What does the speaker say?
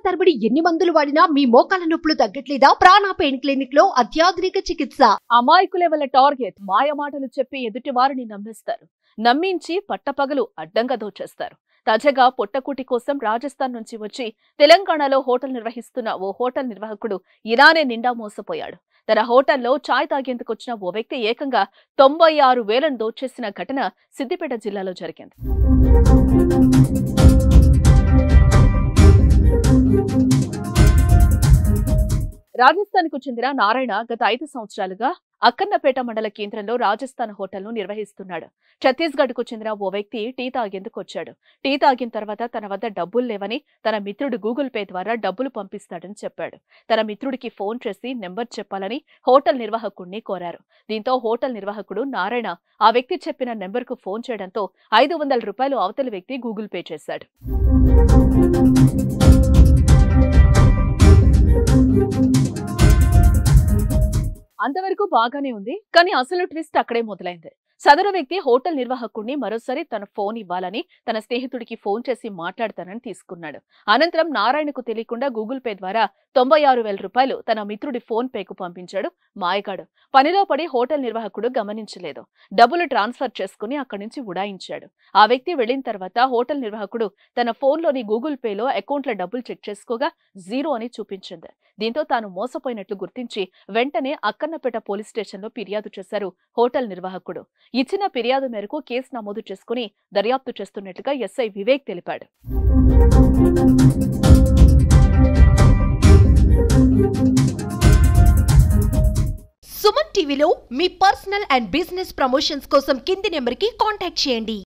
తరబడి ఎన్ని మందులు వాడినా మీ మోకాల నొప్పులు తగ్గట్లేదా? ప్రాణ పెయిన్ క్లినిక్ లో అత్యాధునిక చికిత్స. అమాయకులే వాళ్ళ టార్గెట్. మాయ మాటలు చెప్పి ఎదుటి వారిని నమ్మిస్తారు. నమ్మించి పట్టపగలు అడ్డంగా దోచేస్తారు. తాజాగా పొట్టకూటి కోసం రాజస్థాన్ నుంచి వచ్చి తెలంగాణలో హోటల్ నిర్వహిస్తున్న ఓ హోటల్ నిర్వాహకుడు ఇలానే నిండా మోసపోయాడు. తన హోటల్లో చాయ్ తాగేందుకు వచ్చిన ఓ వ్యక్తి ఏకంగా 96,000 దోచేసిన ఘటన సిద్దిపేట జిల్లాలో జరిగింది. రాజస్థాన్ కు చెందిన నారాయణ గత 5 సంవత్సరాలుగా అక్కన్నపేట మండల కేంద్రంలో రాజస్థాన్ హోటల్ను నిర్వహిస్తున్నాడు. ఛత్తీస్గఢ్ కు చెందిన ఓ వ్యక్తి టీ తాగేందుకు వచ్చాడు. టీ తాగిన తర్వాత తన వద్ద డబ్బులు లేవని తన మిత్రుడు గూగుల్ పే ద్వారా డబ్బులు పంపిస్తాడని చెప్పాడు. తన మిత్రుడికి ఫోన్ చేసి నెంబర్ చెప్పాలని హోటల్ నిర్వాహకుడిని కోరారు. దీంతో హోటల్ నిర్వాహకుడు నారాయణ ఆ వ్యక్తి చెప్పిన నెంబర్కు ఫోన్ చేయడంతో 500 రూపాయలు అవతలి వ్యక్తి గూగుల్ పే చేశాడు. అంతవరకు బాగానే ఉంది. కానీ అసలు ట్విస్ట్ అక్కడే మొదలైంది. సదరు వ్యక్తి హోటల్ నిర్వాహకుడిని మరోసారి తన ఫోన్ ఇవ్వాలని తన స్నేహితుడికి ఫోన్ చేసి మాట్లాడతానని తీసుకున్నాడు. అనంతరం నారాయణకు తెలియకుండా గూగుల్ పే ద్వారా 96,000 రూపాయలు తన మిత్రుడి ఫోన్ పేకు పంపించాడు మాయగాడు. పనిలో పడి హోటల్ నిర్వాహకుడు గమనించలేదు. డబ్బులు ట్రాన్స్ఫర్ చేసుకుని అక్కడి నుంచి ఉడాయించాడు. ఆ వ్యక్తి వెళ్లిన తర్వాత హోటల్ నిర్వాహకుడు తన ఫోన్లోని గూగుల్ పేలో అకౌంట్ల డబ్బులు చెక్ చేసుకోగా 0 అని చూపించింది. దీంతో తాను మోసపోయినట్లు గుర్తించి వెంటనే అక్కన్నపేట పోలీస్ స్టేషన్లో ఫిర్యాదు చేశారు హోటల్ నిర్వాహకుడు. ఇచ్చిన ఫిర్యాదు మేరకు కేసు నమోదు చేసుకుని దర్యాప్తు చేస్తున్నట్లుగా ఎస్ఐ వివేక్ తెలిపాడు. సుమన్ టీవీలో మీ పర్సనల్ అండ్ బిజినెస్ ప్రమోషన్స్ కోసం కింది నెంబర్కి కాంటాక్ట్ చేయండి.